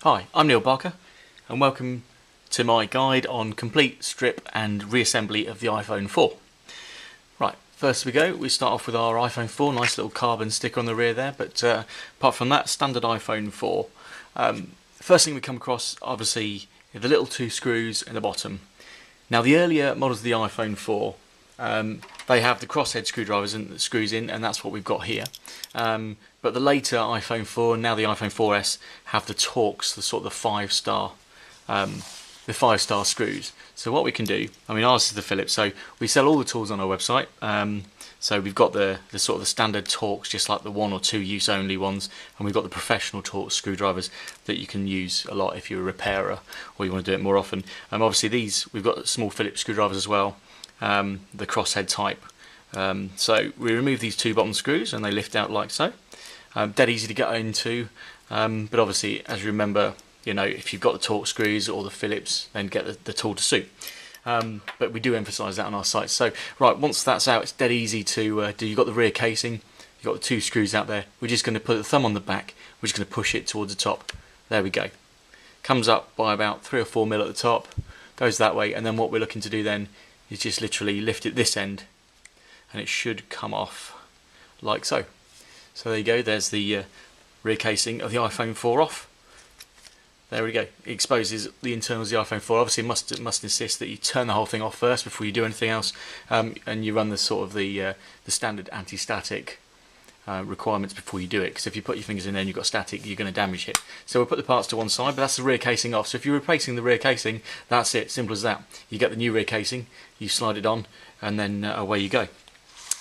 Hi, I'm Neil Barker and welcome to my guide on complete strip and reassembly of the iPhone 4. Right, first we start off with our iPhone 4, nice little carbon sticker on the rear there, but apart from that, standard iPhone 4. First thing we come across, obviously, the little two screws in the bottom. Now the earlier models of the iPhone 4, they have the crosshead screwdrivers and screws in, and that's what we've got here. But the later iPhone 4 and now the iPhone 4S have the Torx, the sort of the five-star screws. So what we can do, I mean, ours is the Phillips, so we sell all the tools on our website. So we've got the sort of the standard Torx, just like the 1 or 2 use only ones, and we've got the professional Torx screwdrivers that you can use a lot if you're a repairer or you want to do it more often. Obviously these, we've got small Phillips screwdrivers as well, the crosshead type. So we remove these two bottom screws and they lift out like so. Dead easy to get into, but obviously, as you remember, you know, if you've got the Torx screws or the Phillips, then get the tool to suit. But we do emphasise that on our site. So right, once that's out, it's dead easy to do. You've got the rear casing, you've got the two screws out there. We're just going to put the thumb on the back. We're just going to push it towards the top. There we go. Comes up by about 3 or 4 mil at the top, goes that way, and then what we're looking to do then is just literally lift it this end, and it should come off like so. So there you go, there's the rear casing of the iPhone 4 off. There we go, it exposes the internals of the iPhone 4. Obviously it must insist that you turn the whole thing off first before you do anything else, and you run the sort of the standard anti-static requirements before you do it, because if you put your fingers in there and you've got static, you're going to damage it. So we'll put the parts to one side, but that's the rear casing off. So if you're replacing the rear casing, that's it, simple as that. You get the new rear casing, you slide it on, and then away you go.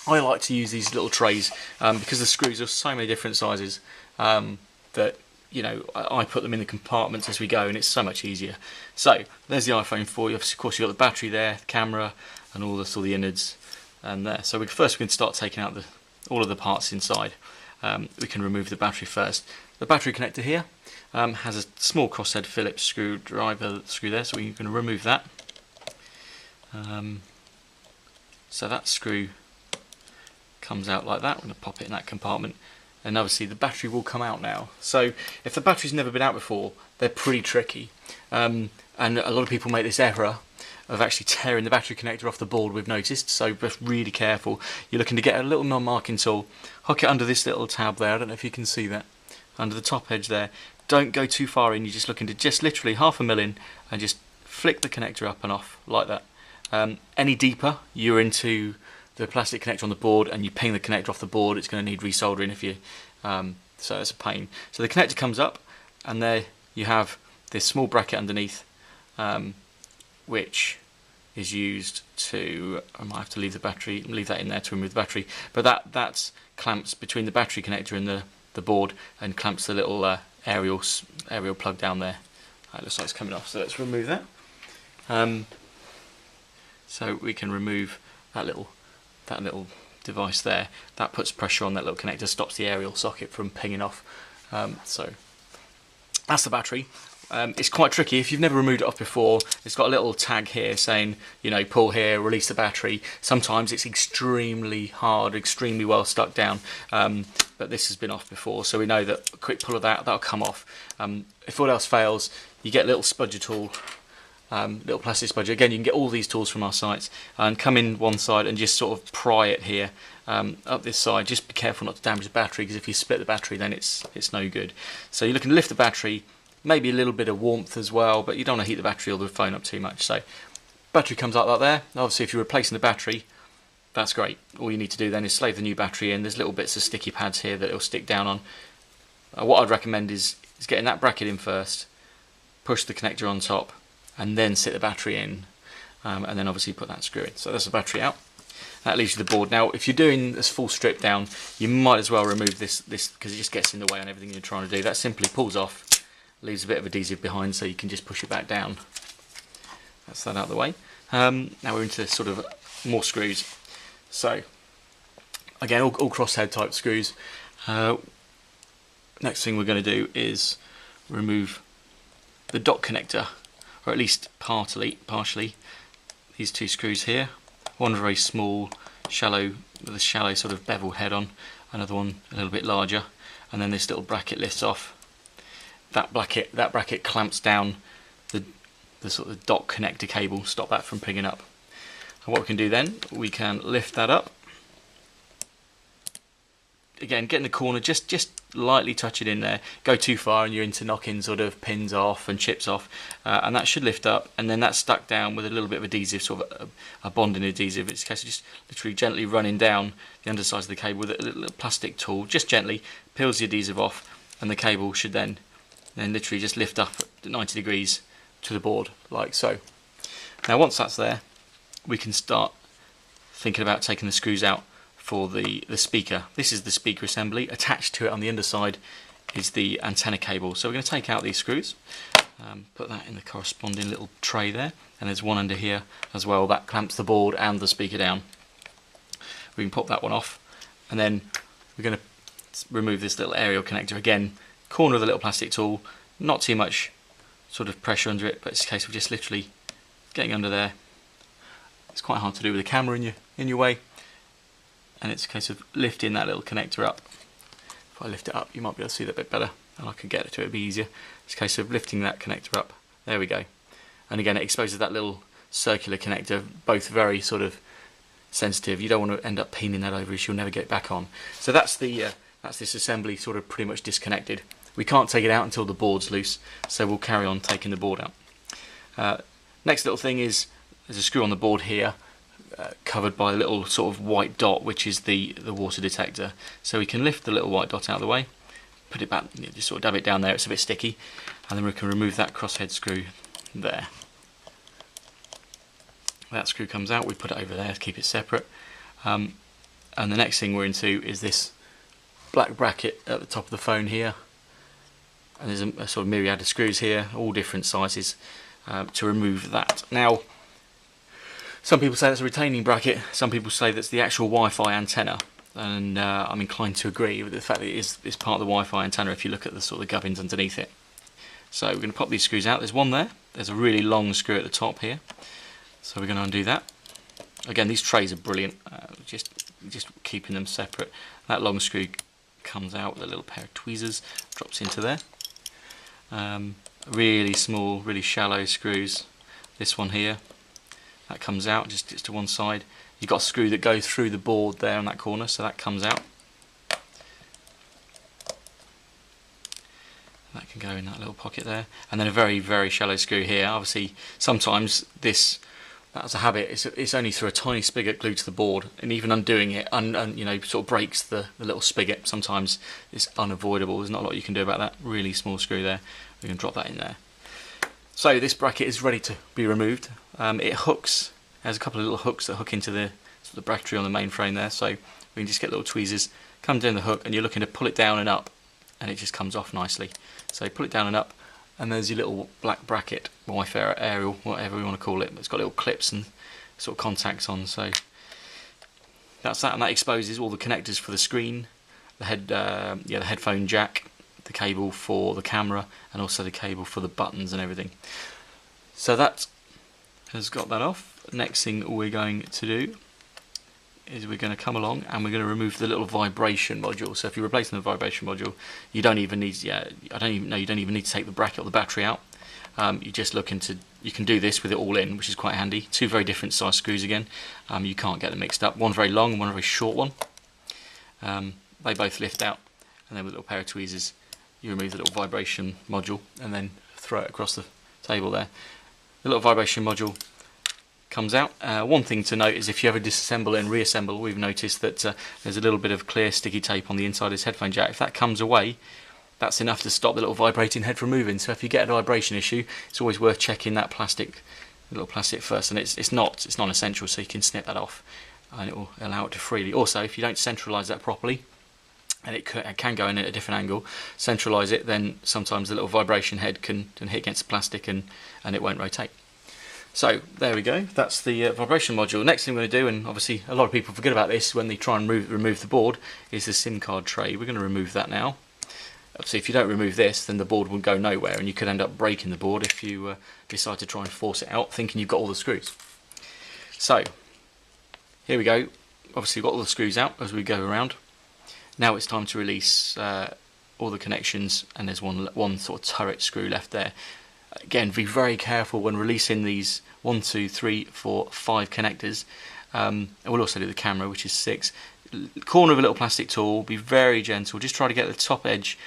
I like to use these little trays because the screws are so many different sizes that, you know, I put them in the compartments as we go, and it's so much easier. So there's the iPhone 4. Of course, you've got the battery there, the camera, and all the innards and there. So first we can start taking out all of the parts inside. We can remove the battery first. The battery connector here has a small crosshead Phillips screw there, so we can remove that. So that screw comes out like that. We're going to pop it in that compartment, and obviously the battery will come out now. So if the battery's never been out before, they're pretty tricky, and a lot of people make this error of actually tearing the battery connector off the board, we've noticed. So just really careful. You're looking to get a little non-marking tool, hook it under this little tab there. I don't know if you can see that, under the top edge there. Don't go too far in, you're just looking to just literally 1/2 mm in, and just flick the connector up and off like that. Any deeper, you're into the plastic connector on the board and you ping the connector off the board, it's going to need resoldering if you so it's a pain. So the connector comes up, and there you have this small bracket underneath, which is used to, I might have to leave that in there to remove the battery, but that's clamps between the battery connector and the board, and clamps the little aerial plug down there. It looks like it's coming off, so let's remove that. So we can remove that little device there. That puts pressure on that little connector, stops the aerial socket from pinging off. So that's the battery. It's quite tricky if you've never removed it off before. It's got a little tag here saying, you know, pull here, release the battery. Sometimes it's extremely hard, extremely well stuck down, but this has been off before, so we know that a quick pull of that'll come off. If all else fails, you get a little spudger tool, little plastic spudger. Again, you can get all these tools from our sites, and come in one side and just sort of pry it here up this side. Just be careful not to damage the battery, because if you split the battery, then it's no good. So you're looking to lift the battery, maybe a little bit of warmth as well, but you don't want to heat the battery or the phone up too much. So battery comes out like there. Obviously if you're replacing the battery, that's great. All you need to do then is slave the new battery in. There's little bits of sticky pads here that it'll stick down on. What I'd recommend is getting that bracket in first, push the connector on top, and then sit the battery in, and then obviously put that screw in. So that's the battery out. That leaves you the board. Now if you're doing this full strip down, you might as well remove this because it just gets in the way on everything you're trying to do. That simply pulls off, leaves a bit of adhesive behind, so you can just push it back down. That's that out of the way. Now we're into sort of more screws. So again, all crosshead type screws. Next thing we're going to do is remove the dot connector, or at least partially these two screws here. One very small, shallow, with a shallow sort of bevel head on, another one a little bit larger, and then this little bracket lifts off. that bracket clamps down the sort of dot connector cable, stop that from picking up. And what we can do then, we can lift that up. Again, get in the corner, just lightly touch it in there. Go too far and you're into knocking sort of pins off and chips off, and that should lift up, and then that's stuck down with a little bit of adhesive, sort of a bonding adhesive. It's a case of just literally gently running down the underside of the cable with a little plastic tool, just gently peels the adhesive off, and the cable should then literally just lift up at 90 degrees to the board, like so. Now once that's there, we can start thinking about taking the screws out for the speaker. This is the speaker assembly. Attached to it on the underside is the antenna cable. So we're going to take out these screws, put that in the corresponding little tray there, and there's one under here as well that clamps the board and the speaker down. We can pop that one off, and then we're going to remove this little aerial connector. Again, corner of the little plastic tool, not too much sort of pressure under it, but it's a case of just literally getting under there. It's quite hard to do with the camera in your way, and it's a case of lifting that little connector up. If I lift it up, you might be able to see that a bit better, and I can get to it a bit easier. It's a case of lifting that connector up. There we go. And again, it exposes that little circular connector, both very sort of sensitive. You don't want to end up peening that over, as you'll never get it back on. So that's this assembly sort of pretty much disconnected. We can't take it out until the board's loose, so we'll carry on taking the board out. Next little thing is there's a screw on the board here, covered by a little sort of white dot, which is the water detector. So we can lift the little white dot out of the way, put it back, just sort of dab it down there. It's a bit sticky, and then we can remove that crosshead screw there. That screw comes out, we put it over there to keep it separate. And the next thing we're into is this black bracket at the top of the phone here, and there's a sort of myriad of screws here, all different sizes, to remove that. Now, some people say that's a retaining bracket, some people say that's the actual Wi-Fi antenna, and I'm inclined to agree with the fact that it's part of the Wi-Fi antenna if you look at the sort of gubbins underneath it. So we're going to pop these screws out. There's one there, there's a really long screw at the top here, so we're going to undo that. Again, these trays are brilliant, just keeping them separate. That long screw comes out with a little pair of tweezers, drops into there. Really small, really shallow screws. This one here, that comes out just to one side. You've got a screw that goes through the board there in that corner, so that comes out. That can go in that little pocket there. And then a very, very shallow screw here. Obviously, sometimes this, as a habit, it's only through a tiny spigot glued to the board, and even undoing it, you know, sort of breaks the little spigot. Sometimes it's unavoidable. There's not a lot you can do about that. Really small screw there. We can drop that in there. So this bracket is ready to be removed. It hooks. There's a couple of little hooks that hook into the bracketry on the main frame there. So we can just get little tweezers, come down the hook, and you're looking to pull it down and up, and it just comes off nicely. So pull it down and up, and there's your little black bracket, Wi-Fi aerial, whatever you want to call it. It's got little clips and sort of contacts on. So that's that, and that exposes all the connectors for the screen, the headphone jack, the cable for the camera, and also the cable for the buttons and everything. So that has got that off. Next thing we're going to do is we're going to come along and we're going to remove the little vibration module. So if you're replacing the vibration module, you don't even need, you don't even need to take the bracket or the battery out. You're just looking to, you can do this with it all in, which is quite handy. Two very different size screws again. You can't get them mixed up. One very long and one very short one. They both lift out, and then with a little pair of tweezers you remove the little vibration module and then throw it across the table there. The little vibration module comes out. One thing to note is if you ever disassemble and reassemble, we've noticed that there's a little bit of clear sticky tape on the inside of this headphone jack. If that comes away, that's enough to stop the little vibrating head from moving. So if you get a vibration issue, it's always worth checking that little plastic first. And it's non-essential, so you can snip that off and it will allow it to freely. Also, if you don't centralise that properly, and it can go in at a different angle, centralise it, then sometimes the little vibration head can hit against the plastic and it won't rotate. So there we go, that's the vibration module. Next thing we're going to do, and obviously a lot of people forget about this when they try and remove the board, is the SIM card tray. We're going to remove that now. Obviously if you don't remove this, then the board will go nowhere and you could end up breaking the board if you decide to try and force it out thinking you've got all the screws. So here we go, obviously we've got all the screws out as we go around. Now it's time to release all the connections, and there's one sort of turret screw left there. Again, be very careful when releasing these 1, 2, 3, 4, 5 connectors. And we'll also do the camera, which is 6. Corner of a little plastic tool, be very gentle, just try to get the top edge,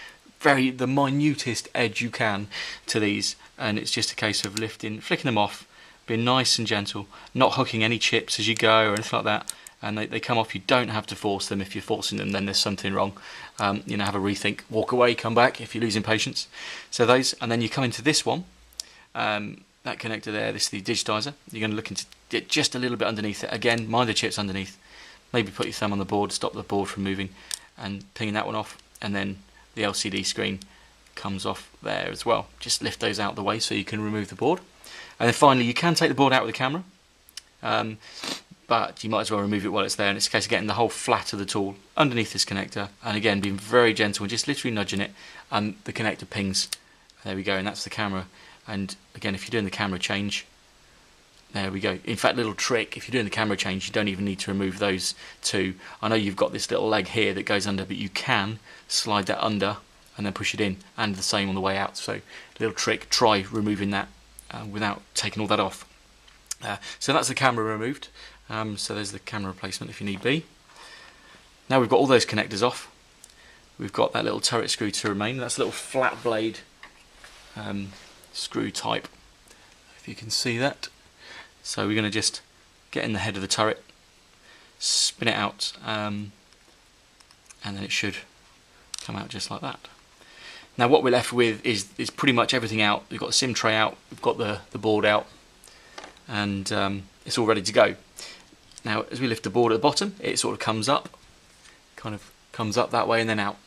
the minutest edge you can to these, and it's just a case of flicking them off, being nice and gentle, not hooking any chips as you go or anything like that, and they come off. You don't have to force them. If you're forcing them, then there's something wrong. Have a rethink, walk away, come back if you're losing patience. So those, and then you come into this one, that connector there, this is the digitizer. You're going to look into it just a little bit underneath it. Again, mind the chips underneath. Maybe put your thumb on the board, stop the board from moving, and pinging that one off, and then the LCD screen comes off there as well. Just lift those out of the way so you can remove the board. And then finally, you can take the board out with the camera, but you might as well remove it while it's there, and it's a case of getting the whole flat of the tool underneath this connector, and again being very gentle and just literally nudging it, and the connector pings. There we go, and that's the camera. And again, if you're doing the camera change, there we go. In fact, little trick, if you're doing the camera change, you don't even need to remove those two. I know you've got this little leg here that goes under, but you can slide that under and then push it in, and the same on the way out. So little trick, try removing that without taking all that off. So that's the camera removed. So there's the camera replacement if you need be. Now we've got all those connectors off. We've got that little turret screw to remain. That's a little flat blade screw type, if you can see that. So we're going to just get in the head of the turret, spin it out, and then it should come out just like that. Now what we're left with is pretty much everything out. We've got the SIM tray out, we've got the board out, and it's all ready to go. Now as we lift the board at the bottom, it sort of comes up that way and then out.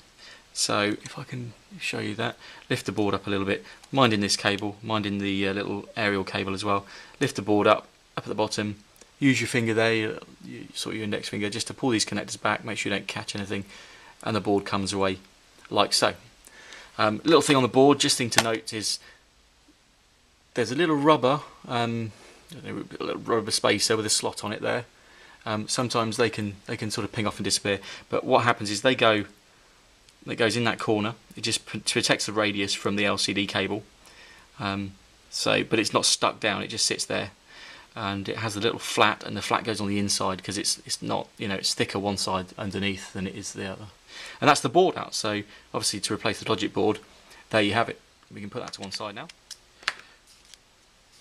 So if I can show you that, lift the board up a little bit, minding this cable, minding the little aerial cable as well. Lift the board up at the bottom, use your finger there, sort of your index finger, just to pull these connectors back, make sure you don't catch anything, and the board comes away like so. Little thing on the board, just thing to note is there's a little rubber, a little rubber spacer with a slot on it there. Sometimes they can sort of ping off and disappear, but what happens is that goes in that corner. It just protects the radius from the LCD cable. But it's not stuck down. It just sits there, and it has a little flat, and the flat goes on the inside because it's not, it's thicker one side underneath than it is the other. And that's the board out. So obviously to replace the logic board, there you have it. We can put that to one side now.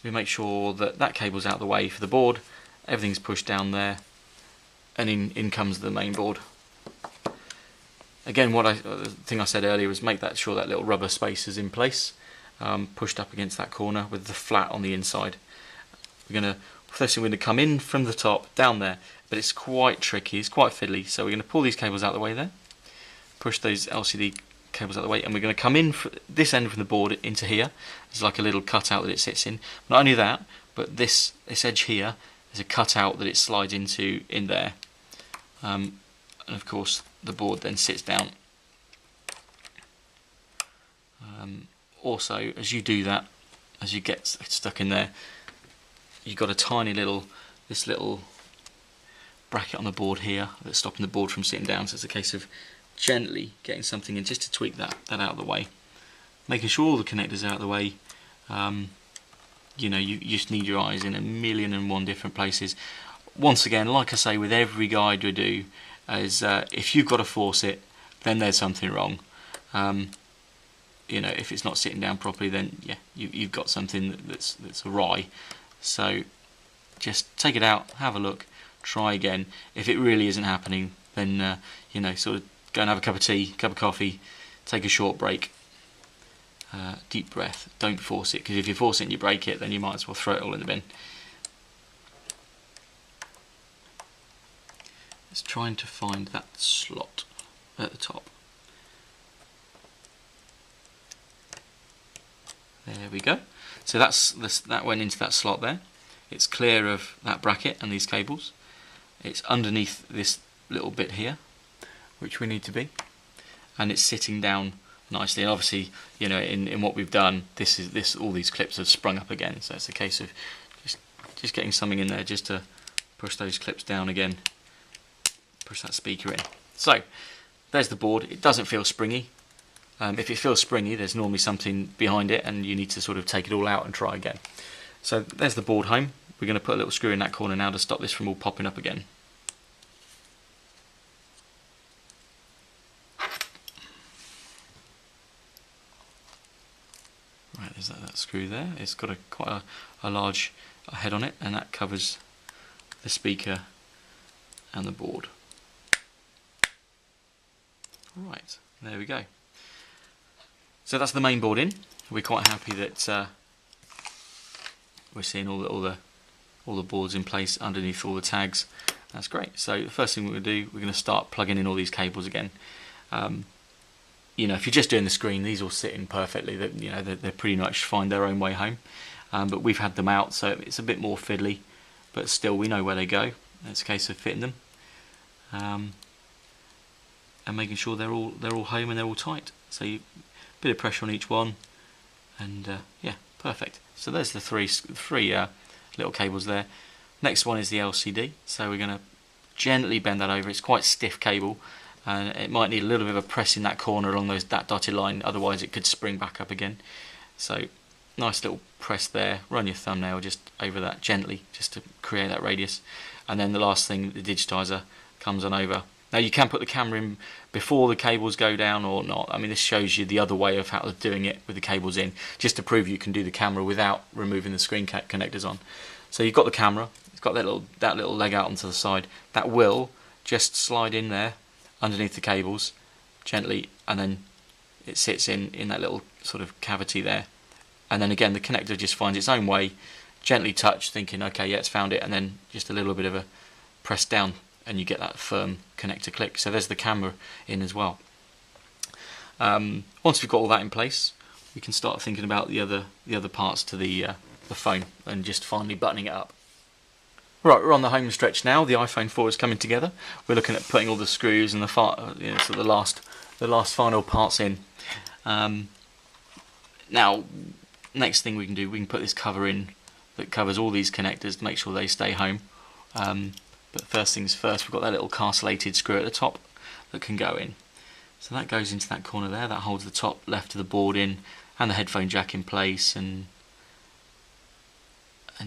We make sure that cable's out of the way for the board. Everything's pushed down there, and in comes the main board. Again, the thing I said earlier was make sure that little rubber space is in place, pushed up against that corner with the flat on the inside. First thing we're going to come in from the top, down there, but it's quite tricky, it's quite fiddly, so we're going to pull these cables out of the way there, push those LCD cables out of the way, and we're going to come in this end from the board into here. There's like a little cutout that it sits in. Not only that, but this edge here is a cutout that it slides into in there. And of course the board then sits down. Also, as you do that, as you get stuck in there, you've got a tiny this little bracket on the board here that's stopping the board from sitting down, so it's a case of gently getting something in just to tweak that out of the way, making sure all the connectors are out of the way. You just need your eyes in 1,000,001 different places. Once again, like I say with every guide we do, is if you've got to force it, then there's something wrong. If it's not sitting down properly, then yeah, you've got something that's awry. So just take it out, have a look, try again. If it really isn't happening, then sort of go and have a cup of tea, cup of coffee, take a short break, deep breath. Don't force it, because if you force it and you break it, then you might as well throw it all in the bin. It's trying to find that slot at the top. There we go. So that went into that slot there. It's clear of that bracket and these cables. It's underneath this little bit here, which we need to be, and it's sitting down nicely. And obviously, in what we've done, all these clips have sprung up again. So it's a case of just getting something in there just to push those clips down again. Push that speaker in. So there's the board. It doesn't feel springy. If it feels springy, there's normally something behind it and you need to sort of take it all out and try again. So there's the board home. We're going to put a little screw in that corner now to stop this from all popping up again. Right, there's that screw there. It's got quite a large head on it, and that covers the speaker and the board. Right, there we go. So that's the main board in. We're quite happy that we're seeing all the boards in place underneath all the tags. That's great. So the first thing we're going to do, we're going to start plugging in all these cables again. You know, if you're just doing the screen, these all sit in perfectly. You know, they pretty much find their own way home. But we've had them out, so it's a bit more fiddly. But still, we know where they go. It's a case of fitting them and making sure they're all home and they're all tight. So a bit of pressure on each one, and yeah, perfect. So there's the three little cables there. Next one is the LCD. So we're going to gently bend that over. It's quite stiff cable, and it might need a little bit of a press in that corner along that dotted line, otherwise it could spring back up again. So nice little press there, run your thumbnail just over that gently, just to create that radius. And then the last thing, the digitizer comes on over. Now you can put the camera in before the cables go down or not. I mean, this shows you the other way of how of doing it with the cables in, just to prove you can do the camera without removing the screen connectors on. So you've got the camera, it's got that little leg out onto the side. That will just slide in there underneath the cables gently, and then it sits in that little sort of cavity there. And then again, the connector just finds its own way, gently touch, thinking, okay, yeah, it's found it, and then just a little bit of a press down, and you get that firm connector click. So there's the camera in as well. Once we've got all that in place, we can start thinking about the other parts to the phone and just finally buttoning it up. Right, we're on the home stretch now. The iPhone 4 is coming together. We're looking at putting all the screws and the last final parts in. Now, next thing we can do, we can put this cover in that covers all these connectors to make sure they stay home. But first things first, we've got that little castellated screw at the top that can go in. So that goes into that corner there. That holds the top left of the board in and the headphone jack in place, and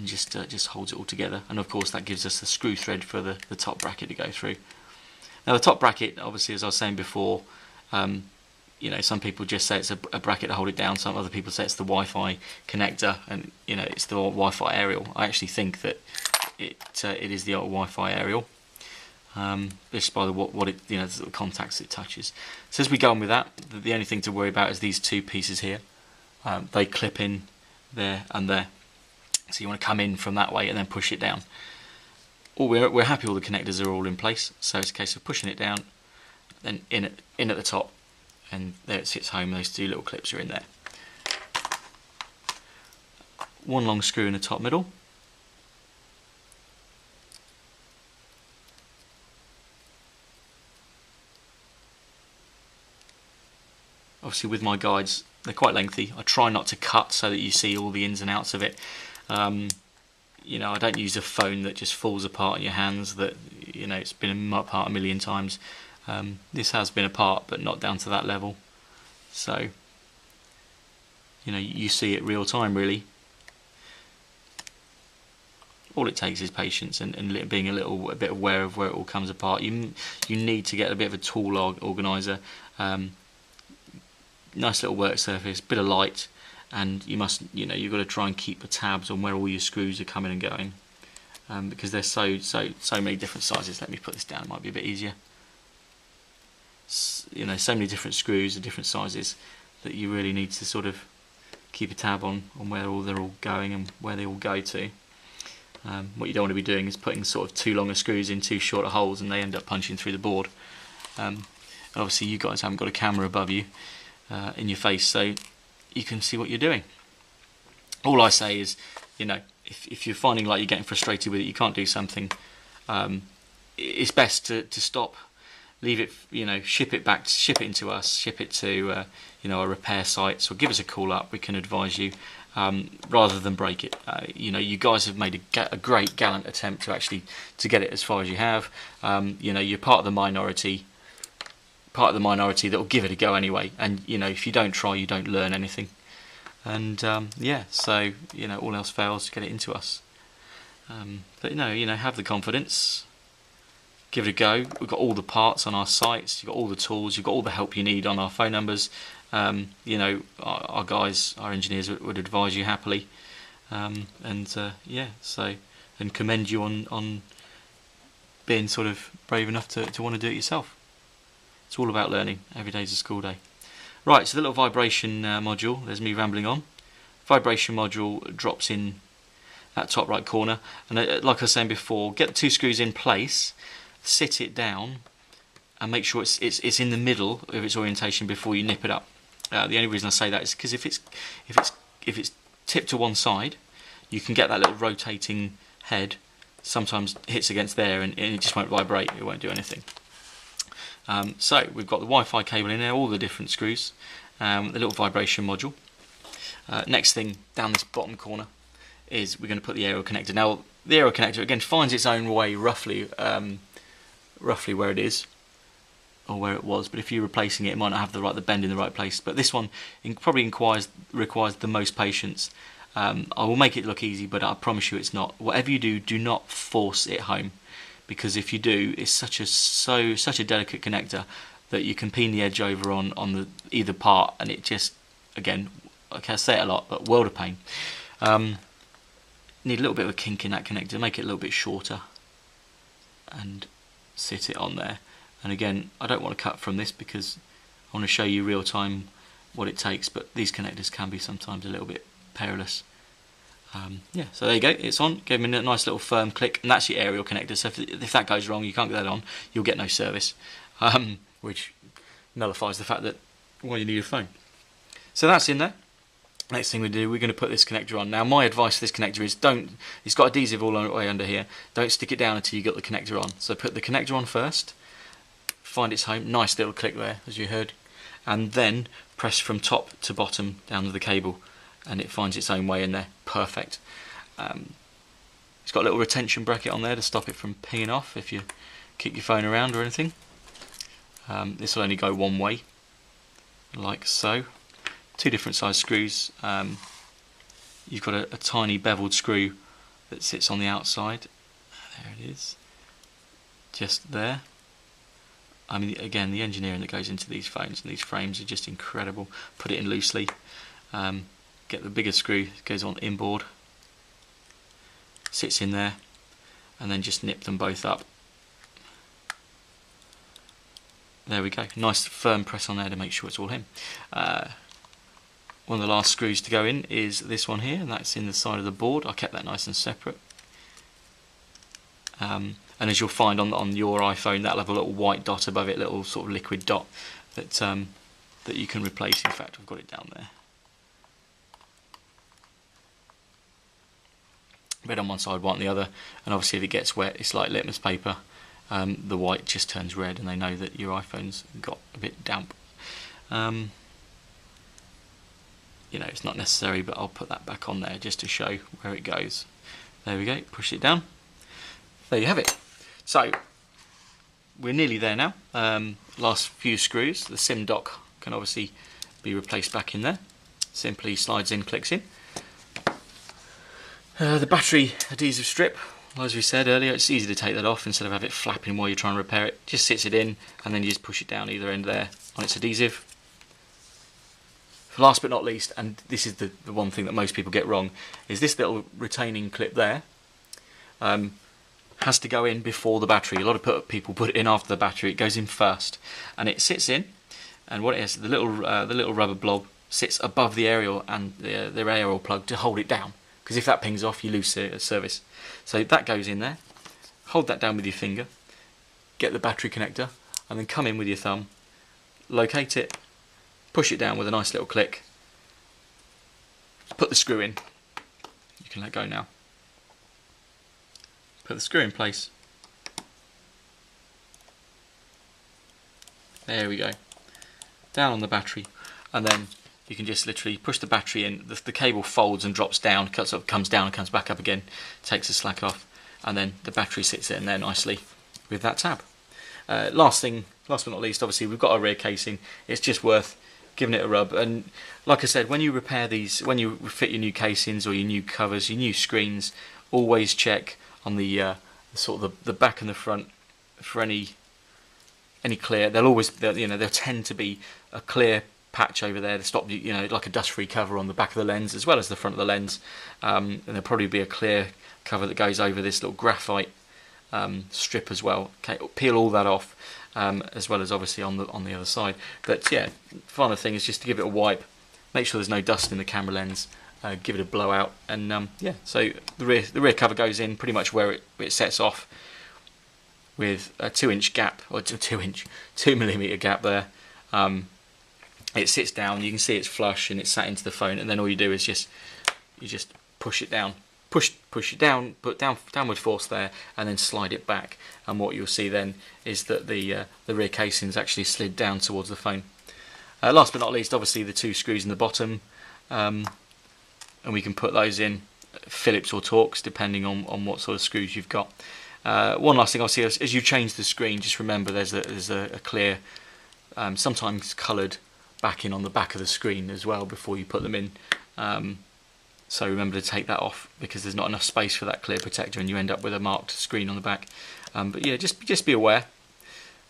just holds it all together. And of course that gives us the screw thread for the top bracket to go through. Now the top bracket, obviously, as I was saying before, you know, some people just say it's a bracket to hold it down. Some other people say it's the Wi-Fi connector, and you know, it's the Wi-Fi aerial. I actually think that it is the old Wi-Fi aerial, just by the contacts it touches. So as we go on with that, the only thing to worry about is these two pieces here. They clip in there and there. So you want to come in from that way and then push it down. We're happy all the connectors are all in place, so it's a case of pushing it down, then in at the top, and there it sits home. Those two little clips are in there. One long screw in the top middle. Obviously with my guides, they're quite lengthy. I try not to cut so that you see all the ins and outs of it. You know, I don't use a phone that just falls apart in your hands, that, you know, it's been apart a million times. This has been apart, but not down to that level. So, you know, you see it real time, really. All it takes is patience and being a bit aware of where it all comes apart. You need to get a bit of a tool organizer. Nice little work surface, bit of light, and you've got to try and keep the tabs on where all your screws are coming and going, because there's so many different sizes. Let me put this down, it might be a bit easier. You know, so many different screws of different sizes that you really need to sort of keep a tab on where they're all going and where they all go to. What you don't want to be doing is putting sort of too long of screws in too short of holes, and they end up punching through the board. And obviously you guys haven't got a camera above you in your face, so you can see what you're doing. All I say is, you know, if you're finding like you're getting frustrated with it, you can't do something, it's best to stop, leave it, you know, ship it into us, ship it to you know, a repair site, or give us a call up. We can advise you, rather than break it. You know, you guys have made a great gallant attempt to get it as far as you have. You know, you're part of the minority. part of the minority that will give it a go anyway. And you know, if you don't try, you don't learn anything. And yeah, so you know, all else fails, get it into us. But you know, have the confidence. Give it a go. We've got all the parts on our sites. You've got all the tools. You've got all the help you need on our phone numbers. You know, our guys, our engineers would advise you happily. Yeah, so and commend you on being sort of brave enough to want to do it yourself. It's all about learning. Every day's a school day. Right, so the little vibration module. There's me rambling on. Vibration module drops in that top right corner, and like I was saying before, get the 2 screws in place. Sit it down and make sure it's in the middle of its orientation before you nip it up. The only reason I say that is because if it's tipped to one side, you can get that little rotating head sometimes hits against there and it just won't vibrate. It won't do anything. So we've got the Wi-Fi cable in there, all the different screws, the little vibration module. Next thing down this bottom corner is we're going to put the aerial connector. Now the aerial connector again finds its own way roughly where it is or where it was, but if you're replacing it, it might not have the bend in the right place. But this one probably requires the most patience. I will make it look easy, but I promise you it's not. Whatever you do not force it home, because if you do, it's such a delicate connector that you can peen the edge over on either part, and it just, again, I say it a lot, but world of pain. Need a little bit of a kink in that connector, make it a little bit shorter, and sit it on there. And again, I don't want to cut from this because I want to show you real time what it takes, but these connectors can be sometimes a little bit perilous. Yeah, so there you go, it's on. Give me a nice little firm click, and that's your aerial connector. So if that goes wrong, you can't get that on, you'll get no service, which nullifies the fact that, well, you need a phone. So that's in there. Next thing we do, we're going to put this connector on. Now my advice for this connector is it's got adhesive all the way under here, don't stick it down until you get the connector on. So put the connector on first, find its home, nice little click there as you heard, and then press from top to bottom down to the cable and it finds its own way in there, perfect. It's got a little retention bracket on there to stop it from pinging off if you kick your phone around or anything. This will only go one way, like so. 2 different size screws. You've got a tiny beveled screw that sits on the outside. There it is, just there. I mean, again, the engineering that goes into these phones and these frames are just incredible. Put it in loosely, get the bigger screw, goes on inboard, sits in there, and then just nip them both up. There we go, nice firm press on there to make sure it's all in. One of the last screws to go in is this one here, and that's in the side of the board. I kept that nice and separate. And as you'll find on your iPhone, that'll have a little white dot above it, little sort of liquid dot that you can replace. In fact, I've got it down there. Red on one side, white on the other, and obviously if it gets wet, it's like litmus paper. The white just turns red, and they know that your iPhone's got a bit damp. You know, it's not necessary, but I'll put that back on there just to show where it goes. There we go, push it down. There you have it. So, we're nearly there now. Last few screws. The SIM dock can obviously be replaced back in there. Simply slides in, clicks in. The battery adhesive strip, as we said earlier, it's easy to take that off instead of have it flapping while you're trying to repair it. Just sits it in, and then you just push it down either end there on its adhesive. Last but not least, and this is the one thing that most people get wrong, is this little retaining clip there has to go in before the battery. A lot of people put it in after the battery. It goes in first, and it sits in, and what it is, the little rubber blob sits above the aerial and the aerial plug to hold it down, because if that pings off, you lose service. So that goes in there. Hold that down with your finger, get the battery connector, and then come in with your thumb, locate it, push it down with a nice little click, put the screw in. You can let go now. Put the screw in place. There we go. Down on the battery, and then you can just literally push the battery in. The cable folds and drops down, sort of comes down and comes back up again, takes the slack off, and then the battery sits in there nicely with that tab. last but not least, obviously we've got our rear casing. It's just worth giving it a rub. And like I said, when you repair these, when you fit your new casings or your new covers, your new screens, always check on the sort of the back and the front for any clear. They'll tend to be a clear patch over there to stop, like a dust-free cover on the back of the lens as well as the front of the lens, and there'll probably be a clear cover that goes over this little graphite strip as well. Okay, peel all that off, as well as obviously on the other side. But yeah, final thing is just to give it a wipe, make sure there's no dust in the camera lens, give it a blowout, and yeah. So the rear cover goes in pretty much where it sets off, with a 2-inch gap, or 2mm gap there. It sits down. You can see it's flush and it's sat into the phone, and then all you do is just push it down, push it down, put downward force there, and then slide it back. And what you'll see then is that the rear casing's actually slid down towards the phone. Last but not least, obviously the 2 screws in the bottom, and we can put those in Phillips or Torx depending on what sort of screws you've got. One last thing I'll see as you change the screen, just remember there's a clear, sometimes coloured backing on the back of the screen as well before you put them in. So remember to take that off, because there's not enough space for that clear protector and you end up with a marked screen on the back. But yeah, just be aware.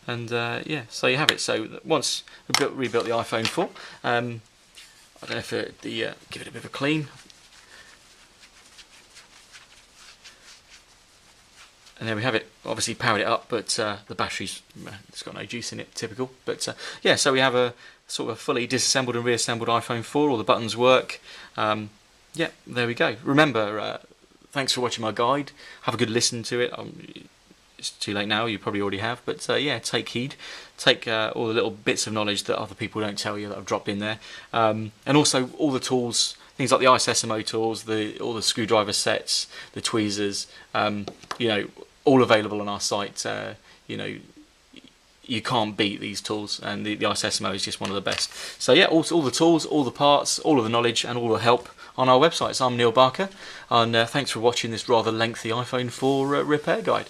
And yeah, so you have it. So once we've rebuilt the iPhone 4, I don't know if give it a bit of a clean. And there we have it. Obviously powered it up, but the battery's it's got no juice in it, typical. But yeah, so we have a sort of a fully disassembled and reassembled iPhone 4. All the buttons work. Yeah, there we go. Remember, thanks for watching my guide. Have a good listen to it. It's too late now, you probably already have. But yeah, take heed. Take all the little bits of knowledge that other people don't tell you that I've dropped in there. And also all the tools, things like the ISSMO tools, all the screwdriver sets, the tweezers, all available on our site. You can't beat these tools, and the ISSMO is just one of the best. So yeah, all the tools, all the parts, all of the knowledge and all the help on our website. So I'm Neil Barker, and thanks for watching this rather lengthy iPhone 4 repair guide.